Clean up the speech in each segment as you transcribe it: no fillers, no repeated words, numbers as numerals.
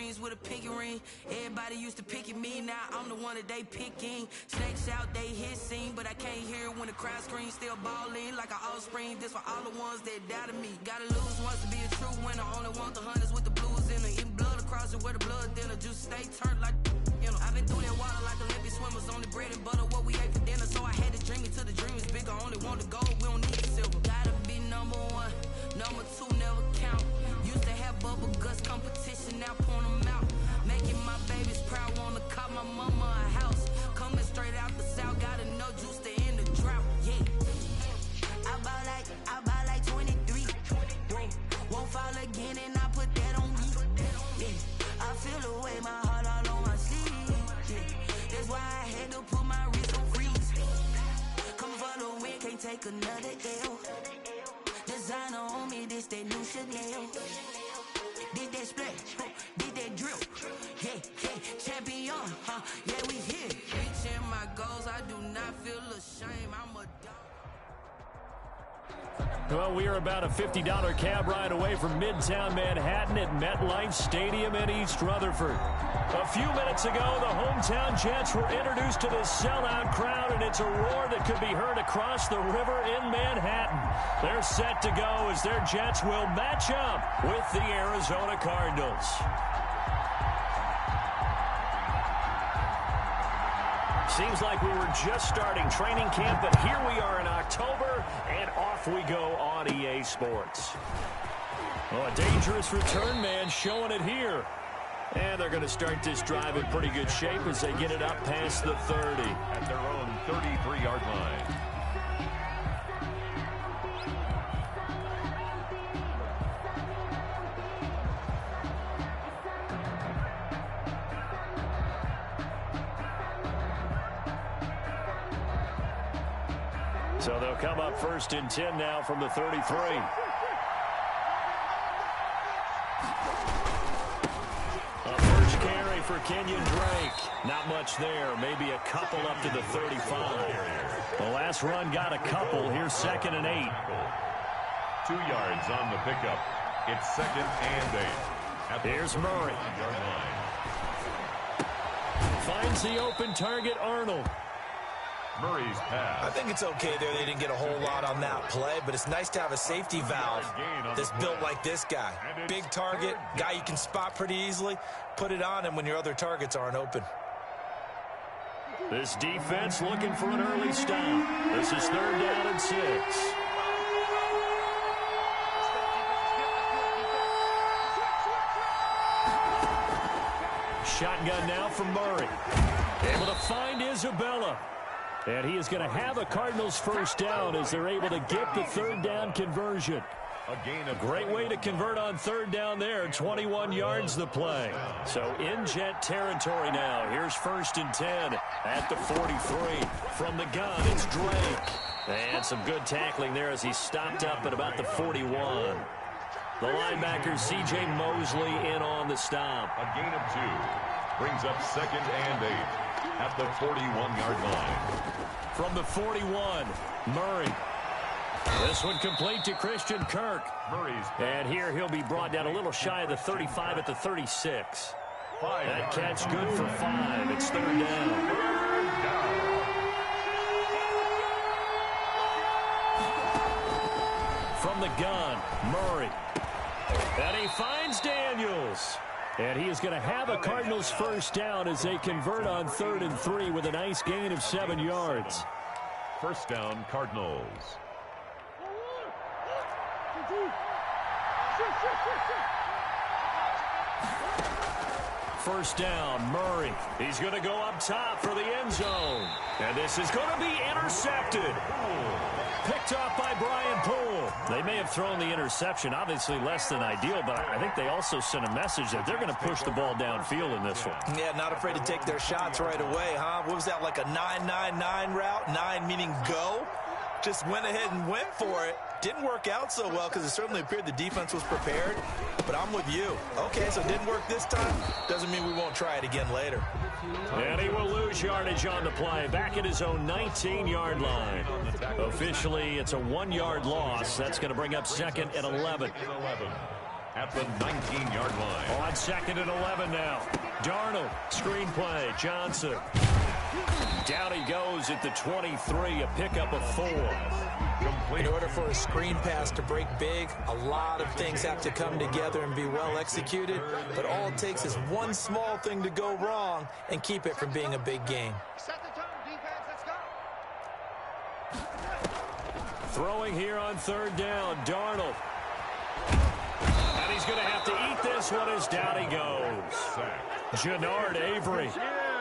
jeans with a pinky ring. Everybody used to pick at me, now I'm the one that they picking. Snakes out, they hissing, but I can't hear when the crowd screams. Still balling like an offspring. This for all the ones that doubted me. Gotta lose once to be a true winner. Only want the hunters with the blues in it. Eating blood across it where the blood dinner. Juice stay turned like, you know. I've been through that water like Olympic swimmers. Only bread and butter what we ate for dinner. So I had to dream it till the dream is bigger. Only want the gold, we don't need the silver. Gotta be number one, number two never count. Used to have bubble guts competition, now point them out. Making my babies proud, wanna call my mama a house. Coming straight out the south, got enough juice to end the drought. Yeah, I bought like 23. Won't fall again and I put that on me. Yeah, I feel the way, my heart all on my sleeve. Yeah, that's why I had to put my wrist on freeze. Come for the win, can't take another L. Designer on me, this that new Chanel. Did that splash, did that drill. Yeah, champion, yeah, we here. Reaching my goals, I do not feel ashamed. I'm a dog. Well, we are about a $50 cab ride away from Midtown Manhattan at MetLife Stadium in East Rutherford. A few minutes ago, the hometown Jets were introduced to this sellout crowd, and it's a roar that could be heard across the river in Manhattan. They're set to go as their Jets will match up with the Arizona Cardinals. Seems like we were just starting training camp, but here we are in October, and off we go on EA Sports. Oh, a dangerous return man showing it here. And they're going to start this drive in pretty good shape as they get it up past the 30. At their own 33-yard line. So they'll come up 1st and 10 now from the 33. A first carry for Kenyon Drake. Not much there. Maybe a couple up to the 35. The last run got a couple. Here's 2nd and 8. 2 yards on the pickup. It's 2nd and 8. Here's Murray. Finds the open target, Arnold. Murray's pass. I think it's okay there. They didn't get a whole lot on that play, but it's nice to have a safety valve that's built like this guy. Big target, guy you can spot pretty easily. Put it on him when your other targets aren't open. This defense looking for an early stop. This is 3rd down and 6. Shotgun now from Murray. Able to find Isabella. And he is going to have a Cardinals first down as they're able to get the 3rd down conversion. A great way to convert on 3rd down there. 21 yards the play. So in Jet territory now. Here's 1st and 10 at the 43. From the gun, it's Drake. And some good tackling there as he stopped up at about the 41. The linebacker, C.J. Mosley, in on the stop. A gain of 2. Brings up 2nd and 8 at the 41-yard line. From the 41, Murray. This one complete to Christian Kirk. And here he'll be brought down a little shy of the 35 at the 36. That catch good for 5. It's 3rd down. From the gun, Murray. And he finds Daniels. And he is going to have a Cardinals first down as they convert on 3rd and 3 with a nice gain of 7 yards. First down, Cardinals. First down, Murray. He's going to go up top for the end zone. And this is going to be intercepted. Picked off by Brian Poole. They may have thrown the interception, obviously less than ideal, but I think they also sent a message that they're going to push the ball downfield in this one. Yeah, not afraid to take their shots right away, huh? What was that, like a 9-9-9 route? 9 meaning go? Just went ahead and went for it. Didn't work out so well because it certainly appeared the defense was prepared. But I'm with you. Okay, so it didn't work this time. Doesn't mean we won't try it again later. And he will lose yardage on the play. Back at his own 19-yard line. Officially, it's a 1-yard loss. That's going to bring up 2nd and 11. at the 19-yard line. On 2nd and 11 now. Darnold, screenplay, Johnson. Down he goes at the 23, a pickup of 4. In order for a screen pass to break big, a lot of things have to come together and be well executed, but all it takes is one small thing to go wrong and keep it from being a big game. Throwing here on 3rd down, Darnold. And he's going to have to eat this one as down he goes. Jannard Avery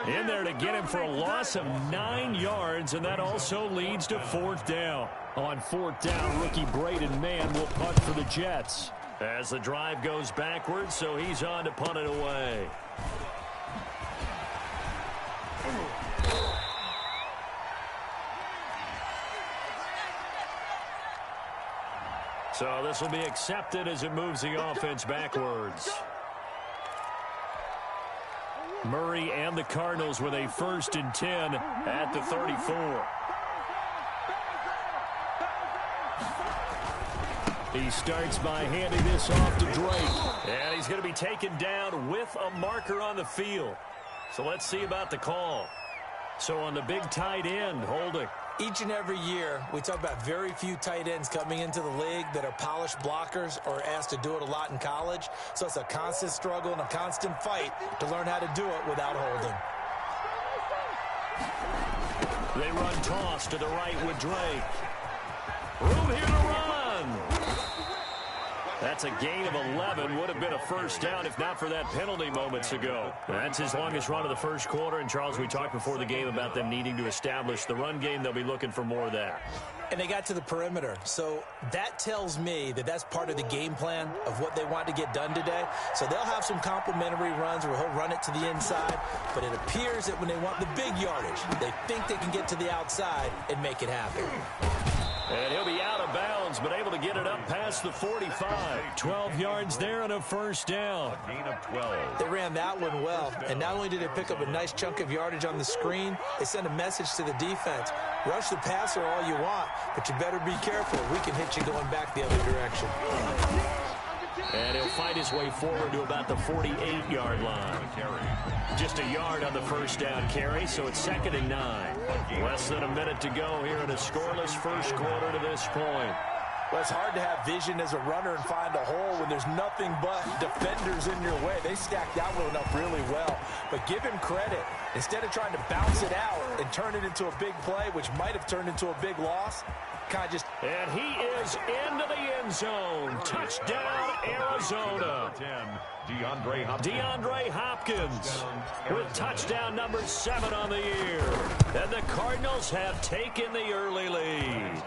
in there to get him for a loss of 9 yards, and that also leads to 4th down. On 4th down, rookie Braden Mann will punt for the Jets. As the drive goes backwards, so he's on to punt it away. So this will be accepted as it moves the offense backwards. Murray and the Cardinals with a 1st and 10 at the 34. He starts by handing this off to Drake. And he's going to be taken down with a marker on the field. So let's see about the call. So on the big tight end, holding. Each and every year, we talk about very few tight ends coming into the league that are polished blockers or asked to do it a lot in college. So it's a constant struggle and a constant fight to learn how to do it without holding. They run toss to the right with Drake. Room here to run. That's a gain of 11. Would have been a 1st down if not for that penalty moments ago. That's his longest run of the 1st quarter. And, Charles, we talked before the game about them needing to establish the run game. They'll be looking for more of that. And they got to the perimeter. So that tells me that that's part of the game plan of what they want to get done today. So they'll have some complimentary runs where he'll run it to the inside. But it appears that when they want the big yardage, they think they can get to the outside and make it happen. And he'll be out of bounds, but able to get it up past the 45. 12 yards there and a 1st down. A gain of 12. They ran that one well, and not only did they pick up a nice chunk of yardage on the screen, they sent a message to the defense. Rush the passer all you want, but you better be careful. We can hit you going back the other direction. And he'll fight his way forward to about the 48-yard line. Just a yard on the 1st down carry, so it's 2nd and 9. Less than a minute to go here in a scoreless 1st quarter to this point. Well, it's hard to have vision as a runner and find a hole when there's nothing but defenders in your way. They stacked that one up really well. But give him credit. Instead of trying to bounce it out and turn it into a big play, which might have turned into a big loss, kind of just... And he is into the end zone. Touchdown, Arizona. DeAndre Hopkins with touchdown number 7 on the year. And the Cardinals have taken the early lead.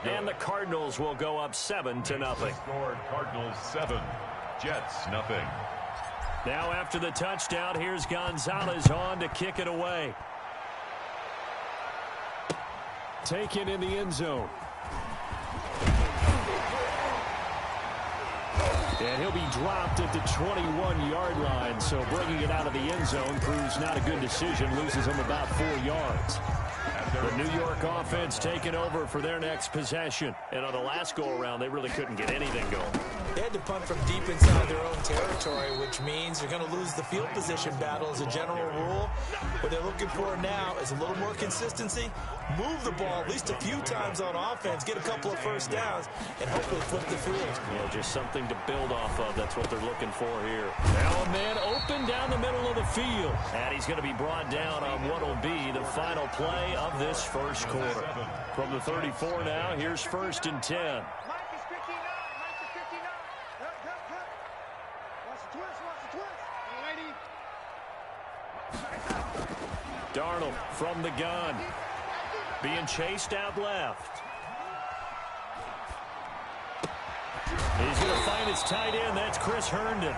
And the Cardinals will go up 7-0. Scored Cardinals 7, Jets nothing. Now after the touchdown, here's Gonzalez on to kick it away. Taken in the end zone. And he'll be dropped at the 21-yard line, so bringing it out of the end zone proves not a good decision, loses him about 4 yards. The New York offense taking over for their next possession. And on the last go-around, they really couldn't get anything going. They had to punt from deep inside their own territory, which means you're going to lose the field position battle as a general rule. What they're looking for now is a little more consistency, move the ball at least a few times on offense, get a couple of 1st downs, and hopefully flip the field. Yeah, just something to build off of. That's what they're looking for here. Now a man open down the middle of the field. And he's going to be brought down on what will be the final play of this 1st quarter. From the 34 now, here's 1st and 10. Darnold from the gun. Being chased out left. He's going to find his tight end. That's Chris Herndon.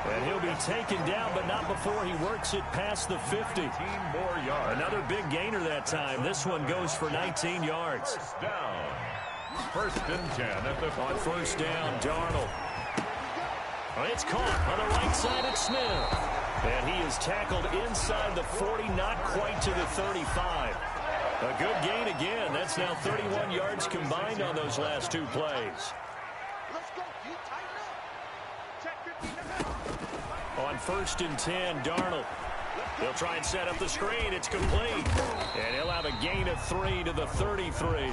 And he'll be taken down, but not before he works it past the 50. 15 more yards. Another big gainer that time. This one goes for 19 yards. 1st down. 1st and 10 at the... On 1st down, Darnold. It's caught on the right side at Smith. And he is tackled inside the 40, not quite to the 35. A good gain again. That's now 31 yards combined on those last 2 plays. On 1st and 10, Darnold. He'll try and set up the screen. It's complete. And he'll have a gain of 3 to the 33.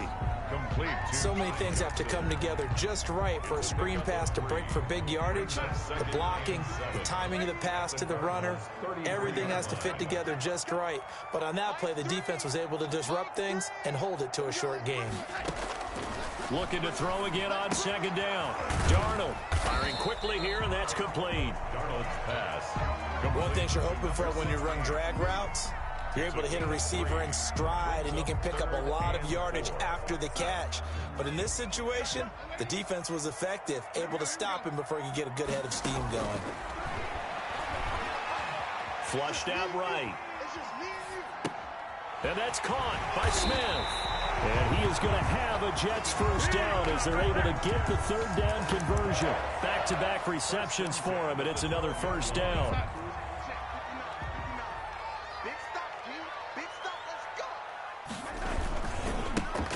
Complete. So many things have to come together just right for a screen pass to break for big yardage. The blocking, the timing of the pass to the runner, everything has to fit together just right. But on that play, the defense was able to disrupt things and hold it to a short game. Looking to throw again on 2nd down. Darnold firing quickly here, and that's complete. Darnold's pass. One thing you're hoping for when you run drag routes, you're able to hit a receiver in stride, and he can pick up a lot of yardage after the catch. But in this situation, the defense was effective, able to stop him before he could get a good head of steam going. Flushed out right. And that's caught by Smith. And he is going to have a Jets first down as they're able to get the 3rd down conversion. Back-to-back receptions for him, and it's another first down.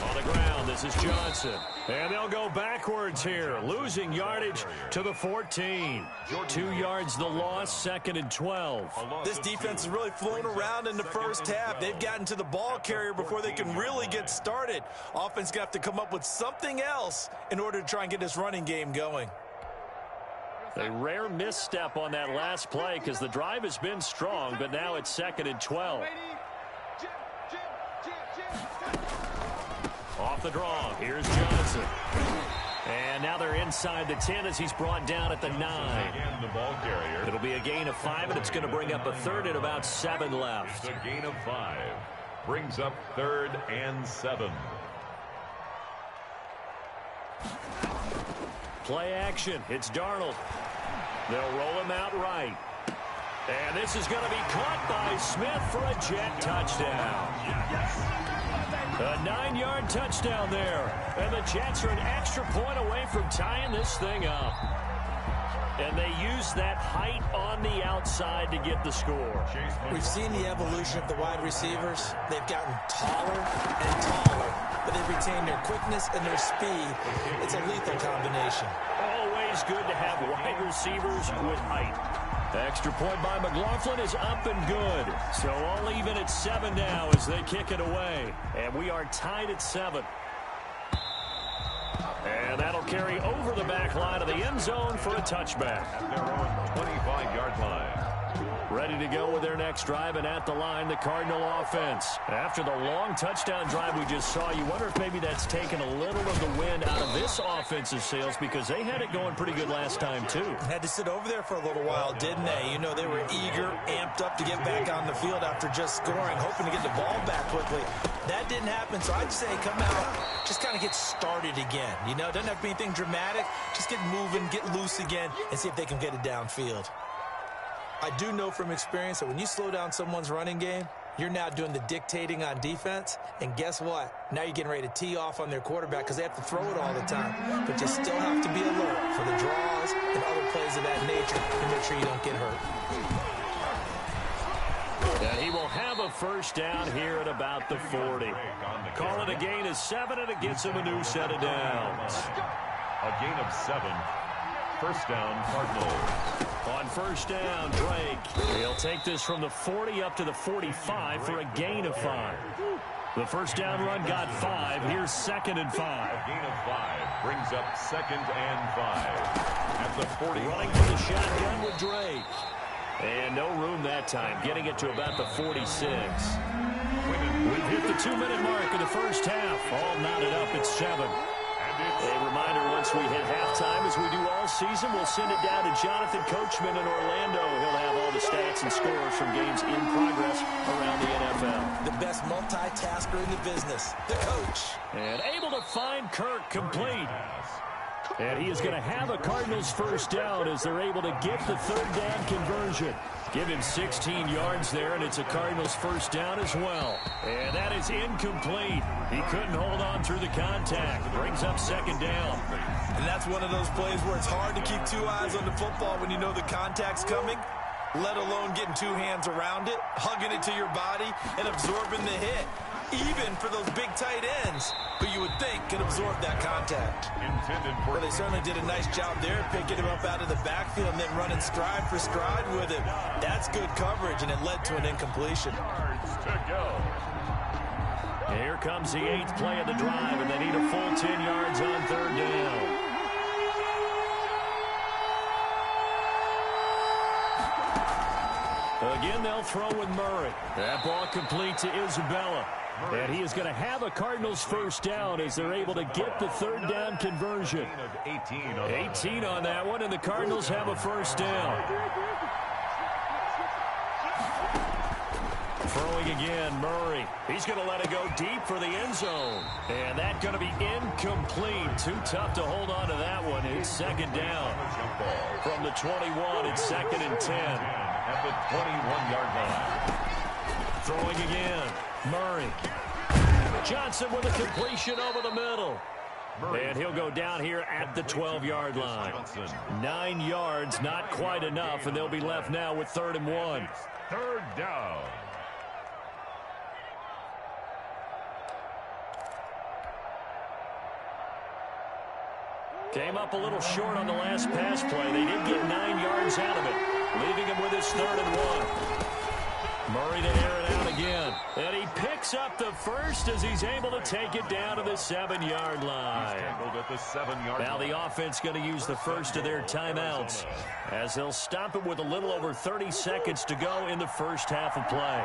On the ground, this is Johnson. And they'll go backwards here, losing yardage to the 14. 2 yards the loss, 2nd and 12. This defense is really flown around in the first half. They've gotten to the ball carrier before they can really get started. Offense going to have to come up with something else in order to try and get this running game going. A rare misstep on that last play because the drive has been strong, but now it's 2nd and 12. Off the draw, here's Johnson. And now they're inside the 10 as he's brought down at the 9. Again, the ball carrier. It'll be a gain of 5, and it's going to bring up a 3rd and about 7 left. It's a gain of 5. Brings up 3rd and 7. Play action. It's Darnold. They'll roll him out right. And this is going to be caught by Smith for a Jet touchdown. A 9-yard touchdown there. And the Jets are an extra point away from tying this thing up. And they use that height on the outside to get the score. We've seen the evolution of the wide receivers. They've gotten taller and taller, but they've retained their quickness and their speed. It's a lethal combination. Always good to have wide receivers with height. The extra point by McLaughlin is up and good. So all even at 7 now as they kick it away. And we are tied at 7. And that'll carry over the back line of the end zone for a touchback. At their own 25-yard line. Ready to go with their next drive, and at the line, the Cardinal offense. After the long touchdown drive we just saw, you wonder if maybe that's taken a little of the wind out of this offensive sails because they had it going pretty good last time, too. Had to sit over there for a little while, didn't they? You know, they were eager, amped up to get back on the field after just scoring, hoping to get the ball back quickly. That didn't happen, so I'd say come out, just kind of get started again. You know, doesn't have to be anything dramatic. Just get moving, get loose again, and see if they can get it downfield. I do know from experience that when you slow down someone's running game, you're now doing the dictating on defense, and guess what? Now you're getting ready to tee off on their quarterback because they have to throw it all the time. But you still have to be alert for the draws and other plays of that nature to make sure you don't get hurt. And he will have a first down here at about the 40. Call it a gain of 7, and it gets him a new set of downs. A gain of 7. First down, Cardinals. On first down, Drake. He'll take this from the 40 up to the 45 for a gain of 5. The first down run got 5. Here's 2nd and 5. A gain of 5 brings up 2nd and 5. At the 40. Running for the shotgun with Drake. And no room that time, getting it to about the 46. We've hit the 2-minute mark in the first half. All knotted up at 7. A reminder, once we hit halftime, as we do all season, we'll send it down to Jonathan Coachman in Orlando. He'll have all the stats and scores from games in progress around the NFL. The best multitasker in the business, the coach. And able to find Kirk complete. And he is going to have a Cardinals first down as they're able to get the 3rd down conversion. Give him 16 yards there, and it's a Cardinals first down as well. And that is incomplete. He couldn't hold on through the contact. Brings up 2nd down. And that's one of those plays where it's hard to keep 2 eyes on the football when you know the contact's coming, let alone getting 2 hands around it, hugging it to your body, and absorbing the hit. even for those big tight ends who you would think can absorb that contact. Well, they certainly did a nice job there, picking him up out of the backfield and then running stride for stride with him. That's good coverage, and it led to an incompletion. Here comes the 8th play of the drive, and they need a full 10 yards on 3rd down. Again, they'll throw with Murray. That ball complete to Isabella. And he is going to have a Cardinals first down as they're able to get the 3rd down conversion. 18 on that one, and the Cardinals have a first down. Throwing again, Murray. He's going to let it go deep for the end zone. And that's going to be incomplete. Too tough to hold on to that one. It's 2nd down. From the 21, it's 2nd and 10. At the 21-yard line. Throwing again, Murray. Johnson with a completion over the middle. And he'll go down here at the 12-yard line. 9 yards, not quite enough, and they'll be left now with 3rd and 1. 3rd down. Came up a little short on the last pass play. They did get 9 yards out of it, leaving him with his 3rd and 1. Murray to air it out again. And he picks up the first as he's able to take it down to the 7-yard line. Now the offense going to use the first of their timeouts as they'll stop it with a little over 30 seconds to go in the first half of play.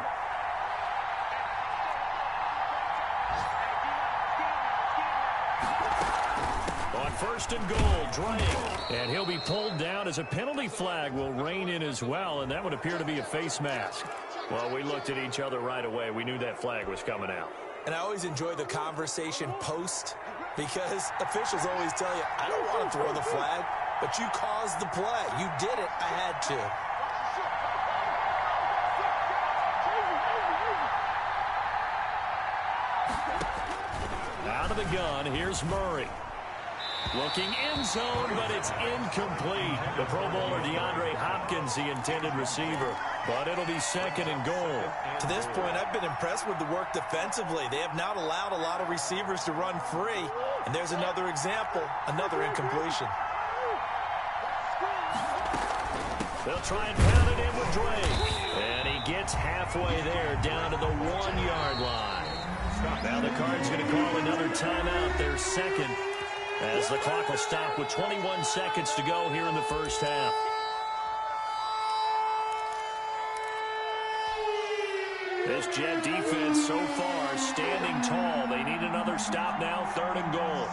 On 1st and goal, Drake. And he'll be pulled down as a penalty flag will rein in as well, and that would appear to be a face mask. Well, we looked at each other right away. We knew that flag was coming out. And I always enjoy the conversation post because officials always tell you, I don't want to throw the flag, but you caused the play. You did it. I had to. Out of the gun, here's Murray. Looking end zone, but it's incomplete. The Pro Bowler DeAndre Hopkins, the intended receiver. But it'll be 2nd and goal. To this point, I've been impressed with the work defensively. They have not allowed a lot of receivers to run free. And there's another example, another incompletion. They'll try and pound it in with Drake. And he gets halfway there, down to the 1-yard line. Now the Cards going to call another timeout, their 2nd. As the clock will stop with 21 seconds to go here in the first half. This Jet defense so far standing tall. They need another stop now, 3rd and goal.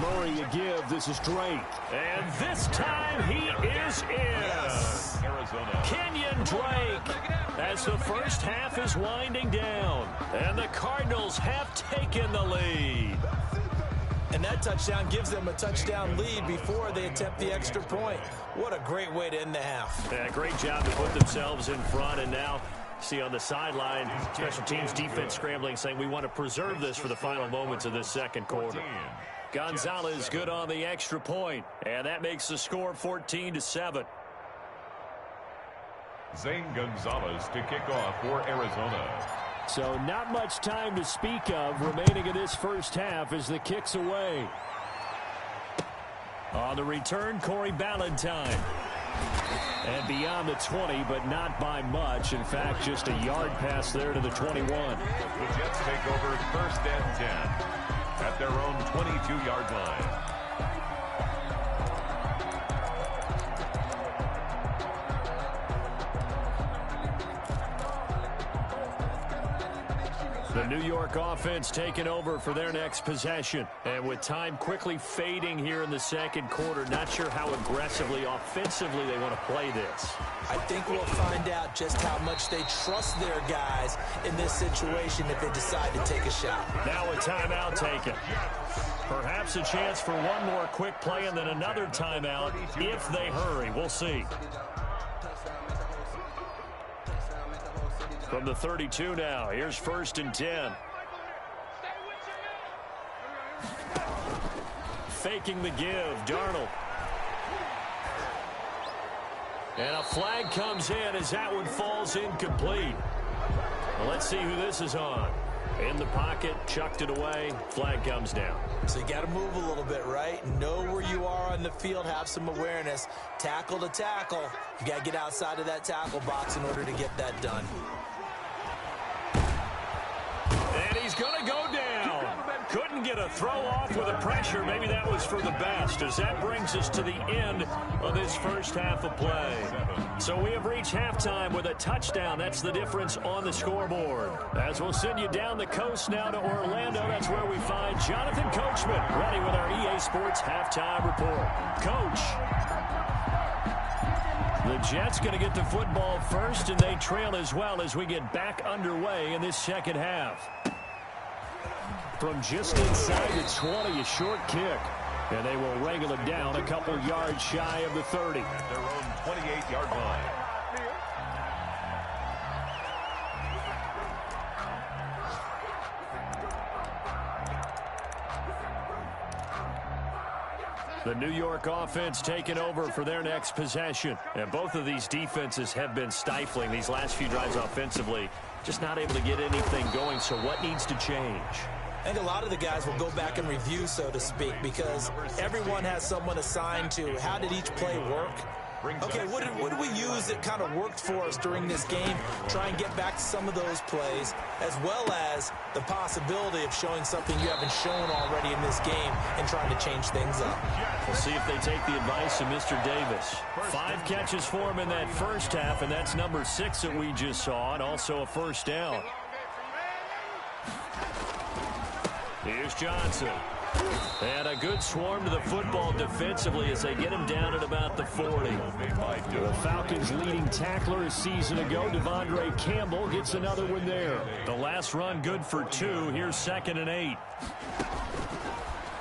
Murray a give. This is Drake. And this time he is in. Yes. Kenyon Drake. As the first half is winding down. And the Cardinals have taken the lead. And that touchdown gives them a touchdown lead before they attempt the extra point. What a great way to end the half. Yeah, great job to put themselves in front. And now, see on the sideline, special teams defense scrambling, saying we want to preserve this for the final moments of this 2nd quarter. Gonzalez good on the extra point. And that makes the score 14-7. Zane Gonzalez to kick off for Arizona. So not much time to speak of remaining in this first half as the kick's away. On the return, Corey Ballantyne. And beyond the 20, but not by much. In fact, just a yard pass there to the 21. The Jets take over 1st and 10 at their own 22-yard line. The New York offense taking over for their next possession. And with time quickly fading here in the 2nd quarter, not sure how aggressively, offensively they want to play this. I think we'll find out just how much they trust their guys in this situation if they decide to take a shot. Now a timeout taken. Perhaps a chance for one more quick play and then another timeout if they hurry. We'll see. From the 32 now, here's 1st and 10. Faking the give, Darnold. And a flag comes in as that one falls incomplete. Well, let's see who this is on. In the pocket, chucked it away, flag comes down. So you got to move a little bit, right? Know where you are on the field, have some awareness. Tackle to tackle. You got to get outside of that tackle box in order to get that done. And he's going to go down. Couldn't get a throw off with the pressure. Maybe that was for the best, as that brings us to the end of this first half of play. So we have reached halftime with a touchdown. That's the difference on the scoreboard. As we'll send you down the coast now to Orlando, that's where we find Jonathan Coachman ready with our EA Sports halftime report. Coach. The Jets going to get the football first, and they trail as well as we get back underway in this second half. From just inside the 20, a short kick. And they will wrangle it down a couple yards shy of the 30. At their own 28-yard line. The New York offense taking over for their next possession. And both of these defenses have been stifling these last few drives offensively. Just not able to get anything going, so what needs to change? I think a lot of the guys will go back and review, so to speak, because everyone has someone assigned to how did each play work. Okay, what did we use that kind of worked for us during this game? Try and get back to some of those plays, as well as the possibility of showing something you haven't shown already in this game and trying to change things up. We'll see if they take the advice of Mr. Davis. 5 catches for him in that first half, and that's number 6 that we just saw, and also a first down. Here's Johnson. And a good swarm to the football defensively as they get him down at about the 40. The Falcons' leading tackler a season ago, Devondre Campbell, gets another one there. The last run good for 2. Here's 2nd and 8.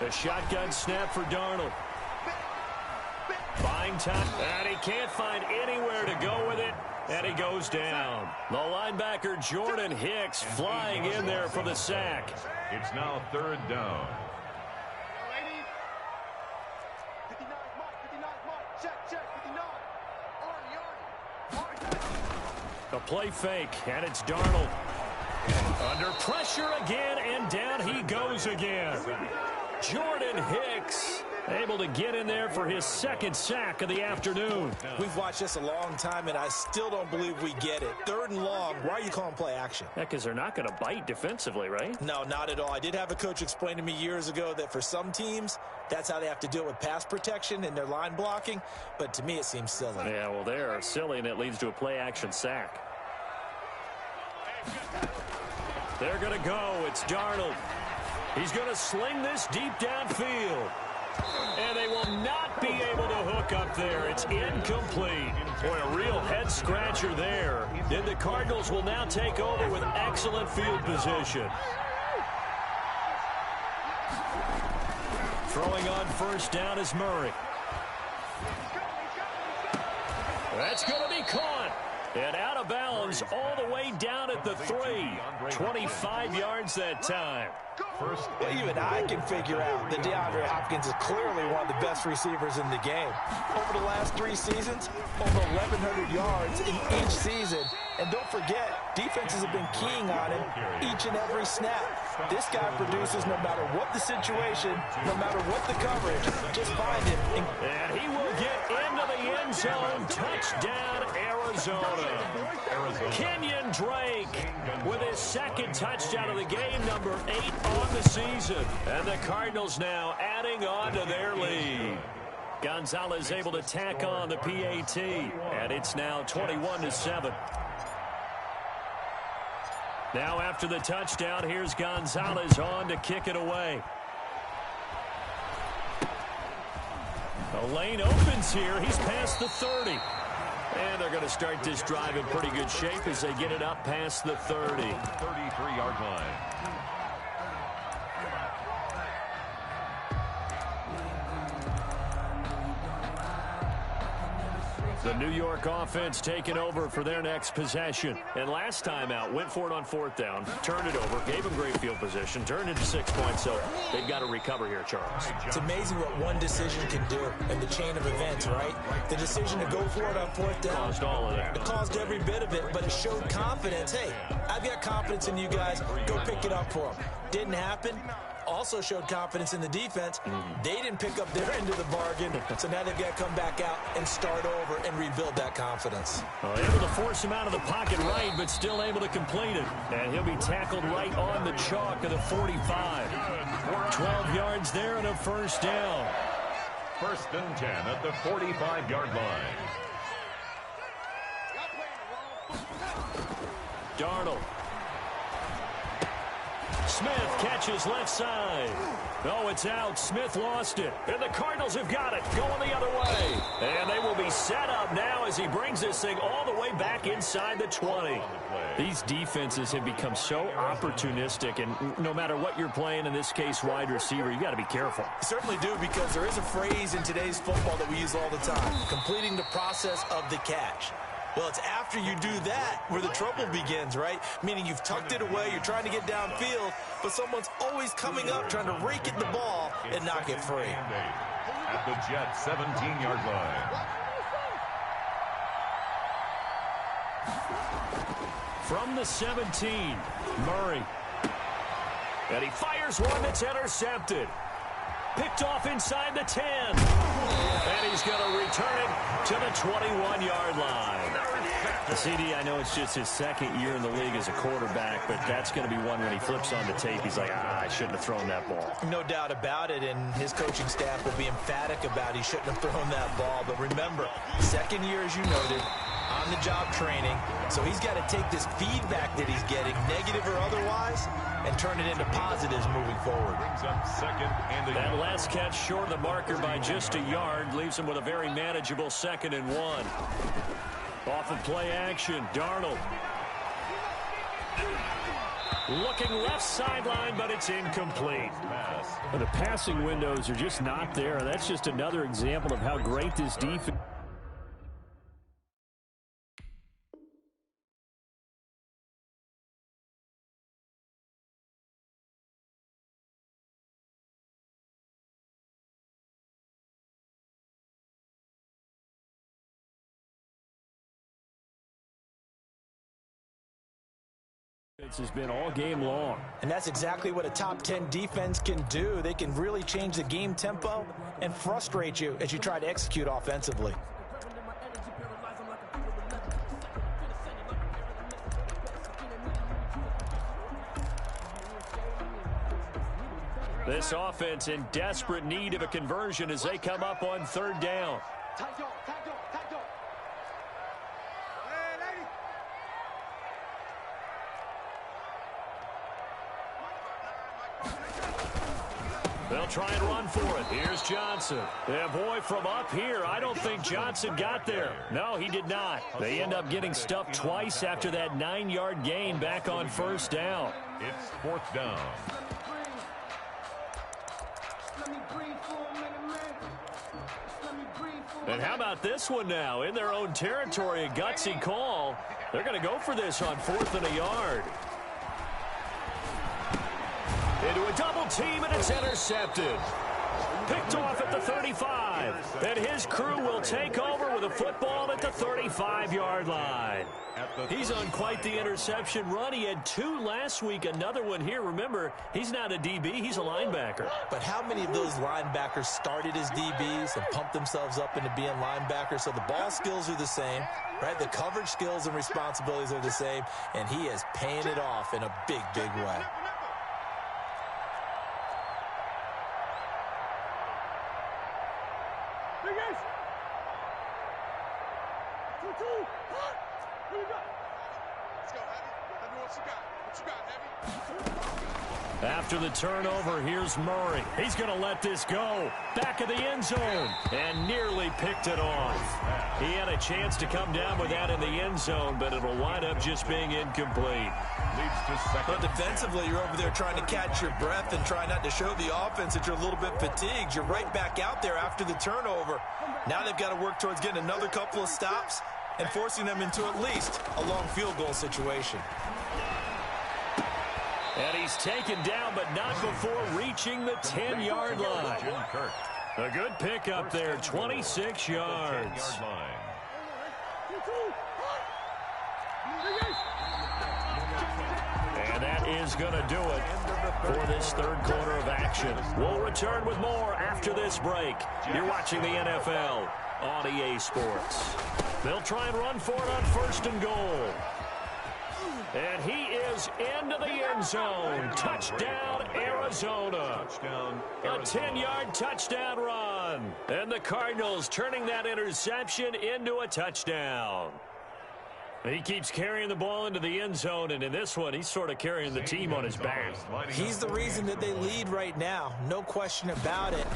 A shotgun snap for Darnold. Buying time, and he can't find anywhere to go with it, and he goes down. The linebacker Jordan Hicks flying in there for the sack. It's now 3rd down. A play fake, and it's Darnold. Under pressure again, and down he goes again. Jordan Hicks able to get in there for his 2nd sack of the afternoon. We've watched this a long time, and I still don't believe we get it. 3rd and long, why are you calling play action? Yeah, because they're not going to bite defensively, right? No, not at all. I did have a coach explain to me years ago that for some teams, that's how they have to deal with pass protection and their line blocking, but to me it seems silly. Yeah, well, they're silly, and it leads to a play action sack. They're going to go. It's Darnold. He's going to sling this deep downfield. And they will not be able to hook up there. It's incomplete. Boy, a real head-scratcher there. And the Cardinals will now take over with excellent field position. Throwing on first down is Murray. That's going to be caught. And out of bounds all the way down at the 3. 25 yards that time. Well, even I can figure out that DeAndre Hopkins is clearly one of the best receivers in the game. Over the last 3 seasons, over 1,100 yards in each season. And don't forget, defenses have been keying on him each and every snap. This guy produces no matter what the situation, no matter what the coverage. Just find him. And he will get into the end zone. Touchdown, Arizona. Kenyon Drake with his 2nd touchdown of the game, number 8 on the season. And the Cardinals now adding on to their lead. Gonzalez able to tack on the PAT. And it's now 21-7. Now after the touchdown, here's Gonzalez on to kick it away. The lane opens here. He's past the 30. And they're going to start this drive in pretty good shape as they get it up past the 30. 33-yard line. The New York offense taking over for their next possession. And last time out, went for it on 4th down, turned it over, gave them great field position, turned into 6 points, so they've got to recover here, Charles. It's amazing what one decision can do in the chain of events, right? The decision to go for it on 4th down. Caused all of that. It caused every bit of it, but it showed confidence. Hey, I've got confidence in you guys. Go pick it up for them. Didn't happen. Also showed confidence in the defense. They didn't pick up their end of the bargain, so now they've got to come back out and start over and rebuild that confidence. Well, able to force him out of the pocket right, but still able to complete it. And he'll be tackled right on the chalk of the 45. 12 yards there and a 1st down. 1st and 10 at the 45-yard line. Darnold. Smith catches left side. Oh, it's out. Smith lost it. And the Cardinals have got it. Going the other way. And they will be set up now as he brings this thing all the way back inside the 20. These defenses have become so opportunistic, and no matter what you're playing, in this case wide receiver, you got to be careful. You certainly do, because there is a phrase in today's football that we use all the time: completing the process of the catch. Well, it's after you do that where the trouble begins, right? Meaning you've tucked it away, you're trying to get downfield, but someone's always coming up trying to rake at the ball and knock it free. At the Jets' 17-yard line. From the 17, Murray. And he fires one that's intercepted. Picked off inside the 10. And he's going to return it to the 21-yard line. The CD, I know it's just his 2nd year in the league as a quarterback, but that's going to be one when he flips on the tape, he's like, I shouldn't have thrown that ball. No doubt about it, and his coaching staff will be emphatic about he shouldn't have thrown that ball. But remember, 2nd year, as you noted, on-the-job training, so he's got to take this feedback that he's getting, negative or otherwise, and turn it into positives moving forward. That last catch short of the marker by just a yard leaves him with a very manageable 2nd and 1. Off of play action, Darnold. Looking left sideline, but it's incomplete. Well, the passing windows are just not there. That's just another example of how great this defense. Has been all game long. And that's exactly what a top 10 defense can do. They can really change the game tempo and frustrate you as you try to execute offensively. This offense in desperate need of a conversion as they come up on 3rd down. They'll try and run for it. Here's Johnson. Yeah, boy, from up here, I don't think Johnson got there. No, he did not. They end up getting stuffed twice after that 9-yard gain back on 1st down. It's 4th down. And how about this one now? In their own territory, a gutsy call. They're going to go for this on 4th and a yard. Into a double team, and it's intercepted. Picked off at the 35. And his crew will take over with a football at the 35-yard line. He's on quite the interception run. He had 2 last week, another one here. Remember, he's not a DB, he's a linebacker. But how many of those linebackers started as DBs and pumped themselves up into being linebackers? So the ball skills are the same, right? The coverage skills and responsibilities are the same, and he is paying it off in a big, big way. Let's go, Abby. Have me what you got. After the turnover, here's Murray. He's going to let this go. Back of the end zone. And nearly picked it off. He had a chance to come down with that in the end zone, but it'll wind up just being incomplete. But defensively, you're over there trying to catch your breath and try not to show the offense that you're a little bit fatigued. You're right back out there after the turnover. Now they've got to work towards getting another couple of stops and forcing them into at least a long field goal situation. And he's taken down, but not before reaching the 10-yard line. A good pickup there, 26 yards. And that is going to do it for this third quarter of action. We'll return with more after this break. You're watching the NFL on EA Sports. They'll try and run for it on 1st and goal. And he is into the end zone. Touchdown, Arizona. A 10-yard touchdown run. And the Cardinals turning that interception into a touchdown. He keeps carrying the ball into the end zone, and in this one, he's sort of carrying the team on his back. He's the reason that they lead right now. No question about it.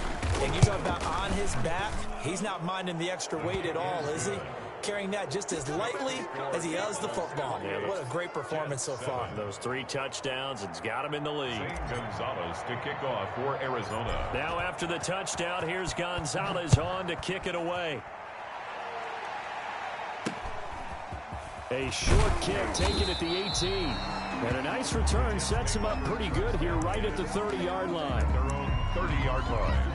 And you talk about on his back, he's not minding the extra weight at all, is he? Carrying that just as lightly as he does the football. What a great performance so far. Those 3 touchdowns, it's got him in the lead. Gonzalez to kick off for Arizona. Now after the touchdown, here's Gonzalez on to kick it away. A short kick taken at the 18. And a nice return sets him up pretty good here right at the 30-yard line. Their own 30-yard line.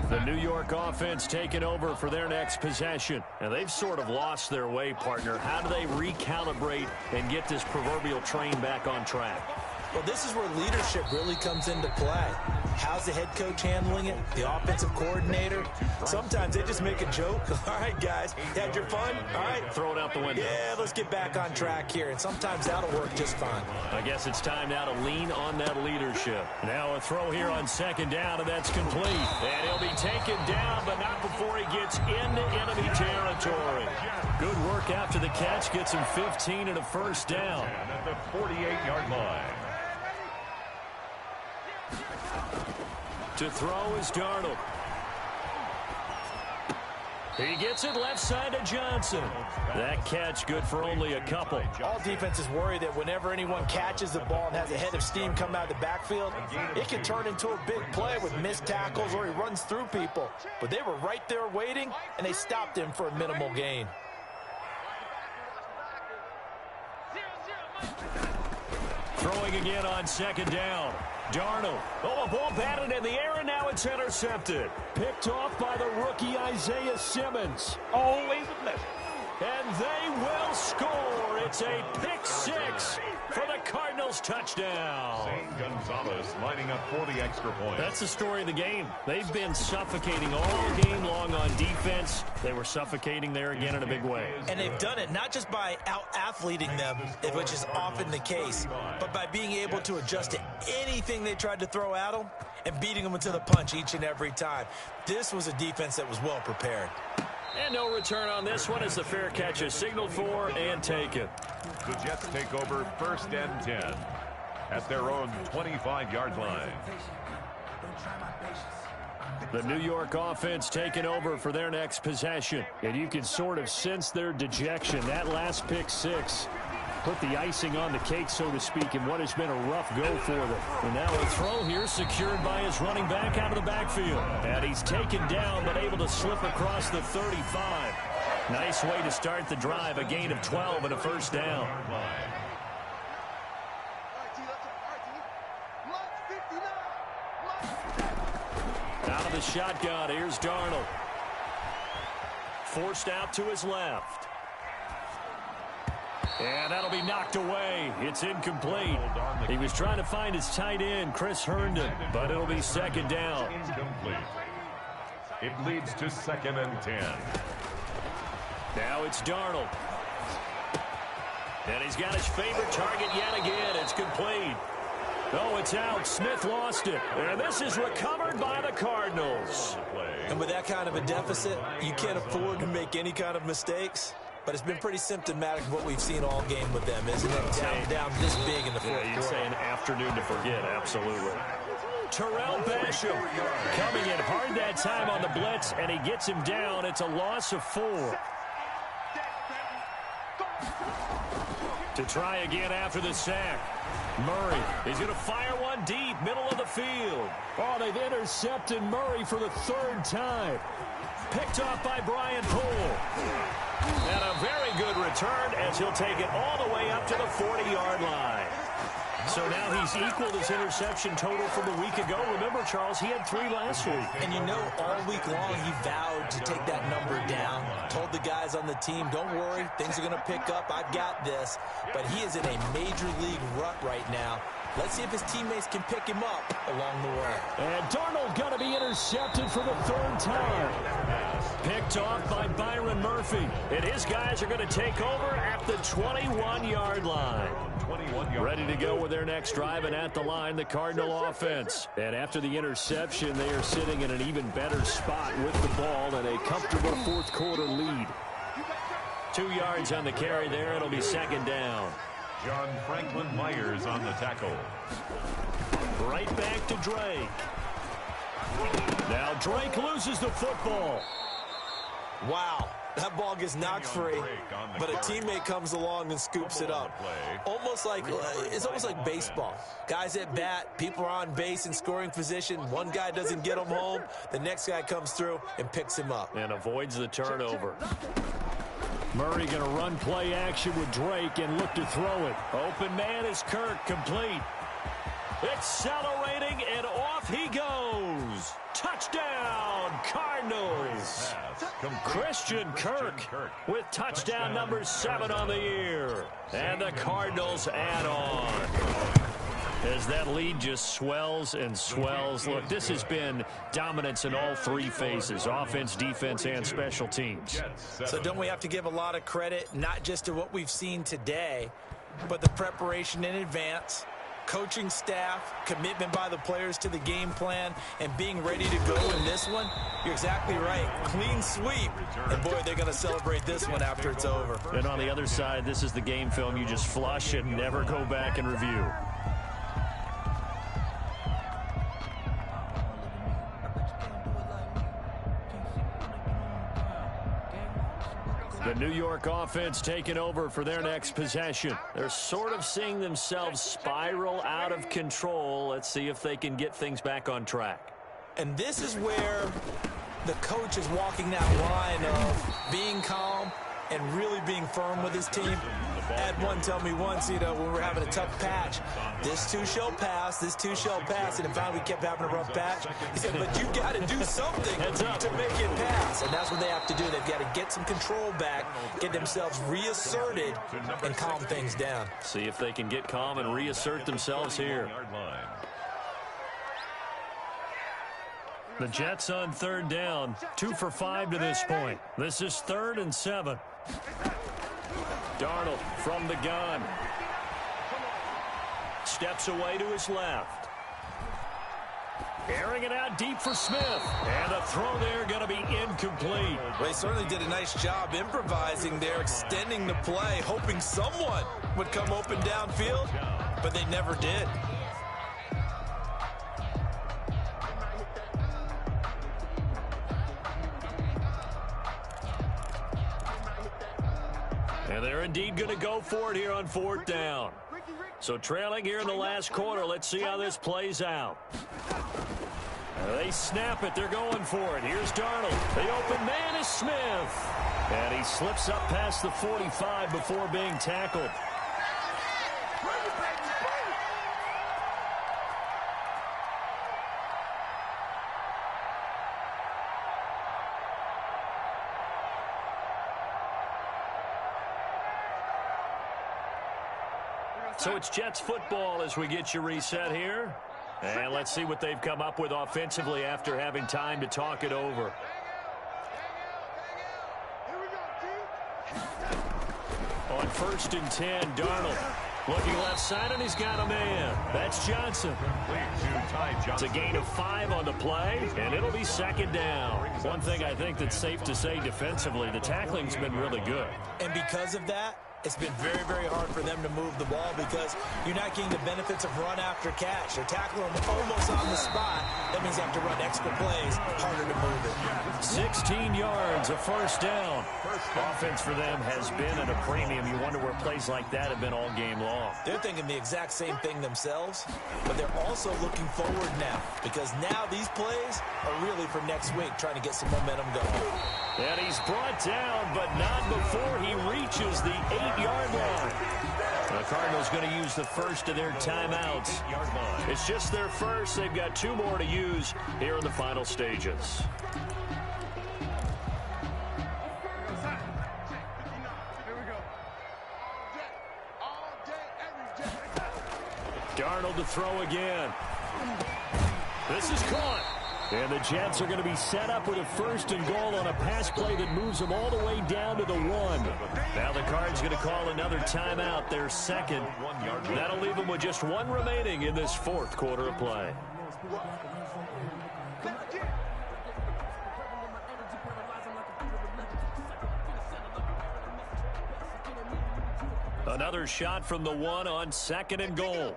The New York offense taking over for their next possession. And they've sort of lost their way, partner. How do they recalibrate and get this proverbial train back on track? Well, this is where leadership really comes into play. How's the head coach handling it? The offensive coordinator? Sometimes they just make a joke. All right, guys, you had your fun? All right. Throw it out the window. Yeah, let's get back on track here. And sometimes that'll work just fine. I guess it's time now to lean on that leadership. Now a throw here on 2nd down, and that's complete. And he'll be taken down, but not before he gets into enemy territory. Good work after the catch. Gets him 15 and a 1st down. And at the 48-yard line. To throw is Darnold. He gets it left side to Johnson. That catch good for only a couple. All defenses worry that whenever anyone catches the ball and has a head of steam come out of the backfield, it can turn into a big play with missed tackles or he runs through people. But they were right there waiting, and they stopped him for a minimal gain. Throwing again on 2nd down. Darnold. Oh, a ball batted in the air, and now it's intercepted. Picked off by the rookie Isaiah Simmons. Always a pleasure. And they will score. It's a pick 6 for the Cardinals touchdown. Gonzalez lining up for the extra point. That's the story of the game. They've been suffocating all game long on defense. They were suffocating there again in a big way. And they've done it not just by out-athleting them, which is often the case, but by being able to adjust to anything they tried to throw at them and beating them into the punch each and every time. This was a defense that was well prepared. And no return on this one as the fair catch is signaled for and taken. The Jets take over 1st and 10 at their own 25-yard line. The New York offense taking over for their next possession. And you can sort of sense their dejection. That last pick 6 put the icing on the cake, so to speak, in what has been a rough go for them. And now a throw here secured by his running back out of the backfield. And he's taken down but able to slip across the 35. Nice way to start the drive, a gain of 12 and a 1st down. Out of the shotgun, here's Darnold. Forced out to his left. And that'll be knocked away. It's incomplete. He was trying to find his tight end, Chris Herndon, but it'll be 2nd down. Incomplete. It leads to 2nd and 10. Now it's Darnold. And he's got his favorite target yet again. It's complete. Oh, it's out. Smith lost it. And this is recovered by the Cardinals. And with that kind of a deficit, you can't afford to make any kind of mistakes. But it's been pretty symptomatic of what we've seen all game with them, isn't it? Down this big in the fourth quarter. You'd say an afternoon to forget, absolutely. Terrell Basham coming in hard that time on the blitz, and he gets him down. It's a loss of 4. To try again after the sack. Murray, he's going to fire one deep, middle of the field. Oh, they've intercepted Murray for the 3rd time. Picked off by Brian Poole. And a very good return as he'll take it all the way up to the 40-yard line. So now he's equaled his interception total from a week ago. Remember, Charles, he had 3 last week. And you know, all week long he vowed to take that number down. Told the guys on the team, don't worry, things are going to pick up. I've got this. But he is in a major league rut right now. Let's see if his teammates can pick him up along the way. And Darnold going to be intercepted for the 3rd time. Picked off by Byron Murphy. And his guys are going to take over at the 21-yard line. Ready to go with their next drive, and at the line, the Cardinal offense. And after the interception, they are sitting in an even better spot with the ball and a comfortable 4th quarter lead. 2 yards on the carry there. It'll be 2nd down. John Franklin Myers on the tackle. Right back to Drake. Now Drake loses the football. Wow, that ball gets knocked free, but a teammate comes along and scoops it up. It's almost like baseball. Guys at bat, people are on base in scoring position. One guy doesn't get him home. The next guy comes through and picks him up. And avoids the turnover. Murray going to run play action with Drake and look to throw it. Open man is Kirk, complete. Accelerating, and off he goes. Touchdown, Cardinals. Christian Kirk with touchdown number 7 on the year. And the Cardinals add on. As that lead just swells and swells. Look, this has been dominance in all 3 phases, offense, defense, and special teams. So don't we have to give a lot of credit, not just to what we've seen today, but the preparation in advance, coaching staff, commitment by the players to the game plan, and being ready to go in this one? You're exactly right. Clean sweep. And, boy, they're going to celebrate this one after it's over. And on the other side, this is the game film you just flush and never go back and review. The New York offense taking over for their next possession. They're sort of seeing themselves spiral out of control. Let's see if they can get things back on track. And this is where the coach is walking that line of being calm and really being firm with his team. I had one tell me once, when we were having a tough patch, this too shall pass, this too shall pass, and finally we kept having a rough patch. He said, but you got to do something to make it pass, and that's what they have to do. They've got to get some control back, get themselves reasserted, and calm things down. See if they can get calm and reassert themselves here. The Jets on 3rd down, 2 for 5 to this point. This is 3rd and 7. Darnold from the gun. Steps away to his left. Airing it out deep for Smith. And the throw there going to be incomplete. Well, they certainly did a nice job improvising there, extending the play, hoping someone would come open downfield, but they never did. And they're indeed going to go for it here on 4th down. So trailing here in the last quarter, let's see how this plays out. They snap it. They're going for it. Here's Darnold. The open man is Smith. And he slips up past the 45 before being tackled. So it's Jets football as we get you reset here. And let's see what they've come up with offensively after having time to talk it over. On 1st and 10, Darnold Looking left side, and he's got a man. That's Johnson. It's a gain of 5 on the play, and it'll be second down. One thing I think that's safe to say defensively, the tackling's been really good. And because of that, it's been very, very hard for them to move the ball because you're not getting the benefits of run after catch. They're tackling them almost on the spot. That means they have to run extra plays, harder to move it. 16 yards, a first down. Offense for them has been at a premium. You wonder where plays like that have been all game long. They're thinking the exact same thing themselves, but they're also looking forward now because now these plays are really for next week, trying to get some momentum going. And he's brought down, but not before he reaches the 8-yard line. The Cardinals going to use the first of their timeouts. It's just their first. They've got 2 more to use here in the final stages. Darnold to throw again. This is caught. And the Jets are going to be set up with a 1st and goal on a pass play that moves them all the way down to the 1. Now the Cards going to call another timeout, their second. That'll leave them with just 1 remaining in this 4th quarter of play. Another shot from the 1 on 2nd and goal.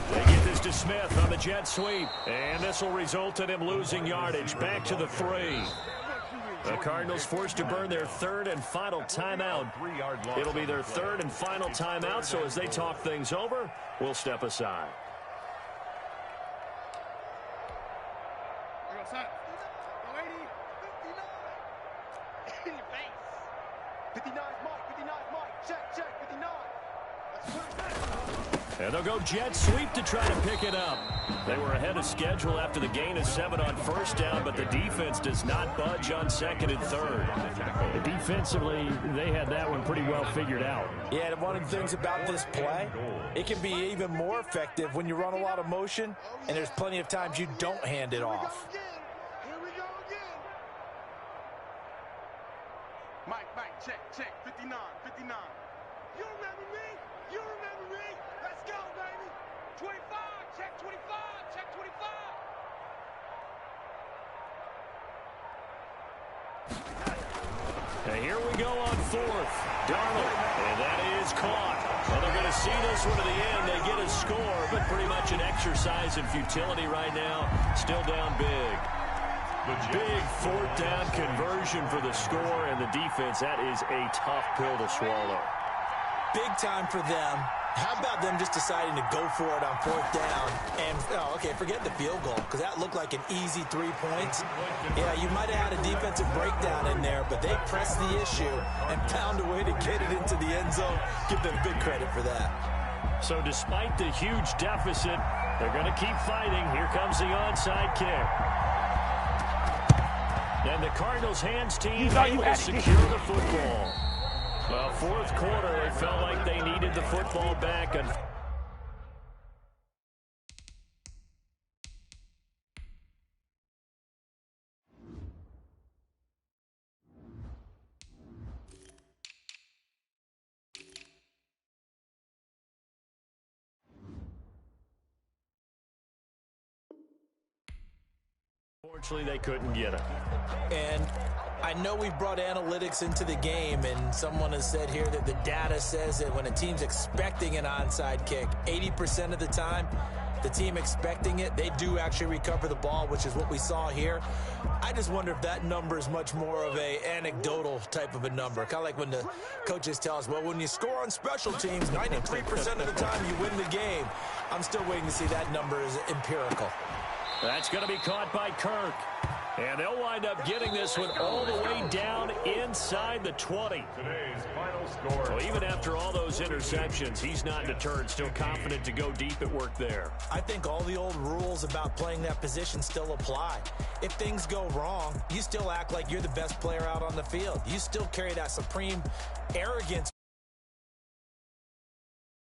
They get this to Smith on the jet sweep, and this will result in him losing yardage. Back to the 3. The Cardinals forced to burn their 3rd and final timeout. It'll be their 3rd and final timeout, so as they talk things over, we'll step aside. And they'll go jet sweep to try to pick it up. They were ahead of schedule after the gain of 7 on 1st down, but the defense does not budge on 2nd and 3rd. Defensively, they had that one pretty well figured out. Yeah, one of the things about this play, it can be even more effective when you run a lot of motion, and there's plenty of times you don't hand it off. Here we go again. Mike, check, 59. You remember me? Let's go, baby. 25, check 25. And here we go on 4th. Darnold, and that is caught. Well, they're going to see this one to the end. They get a score, but pretty much an exercise in futility right now. Still down big. Big 4th down conversion for the score, and the defense, that is a tough pill to swallow. Big time for them. How about them just deciding to go for it on 4th down? And, forget the field goal, because that looked like an easy 3 points. Yeah, you might have had a defensive breakdown in there, but they pressed the issue and found a way to get it into the end zone. Give them big credit for that. So despite the huge deficit, they're going to keep fighting. Here comes the onside kick. And the Cardinals' hands team able to secure the football. Well, 4th quarter, they felt like they needed the football back. And unfortunately, they couldn't get it. And I know we've brought analytics into the game, and someone has said here that the data says that when a team's expecting an onside kick, 80% of the time, the team expecting it, they do actually recover the ball, which is what we saw here. I just wonder if that number is much more of a anecdotal type of a number. Kind of like when the coaches tell us, well, when you score on special teams, 93% of the time you win the game. I'm still waiting to see that number is empirical. That's going to be caught by Kirk. And they'll wind up getting this one all the way down inside the 20. Today's final score. Well, even after all those interceptions, he's not deterred, still confident to go deep at work there. I think all the old rules about playing that position still apply. If things go wrong, you still act like you're the best player out on the field. You still carry that supreme arrogance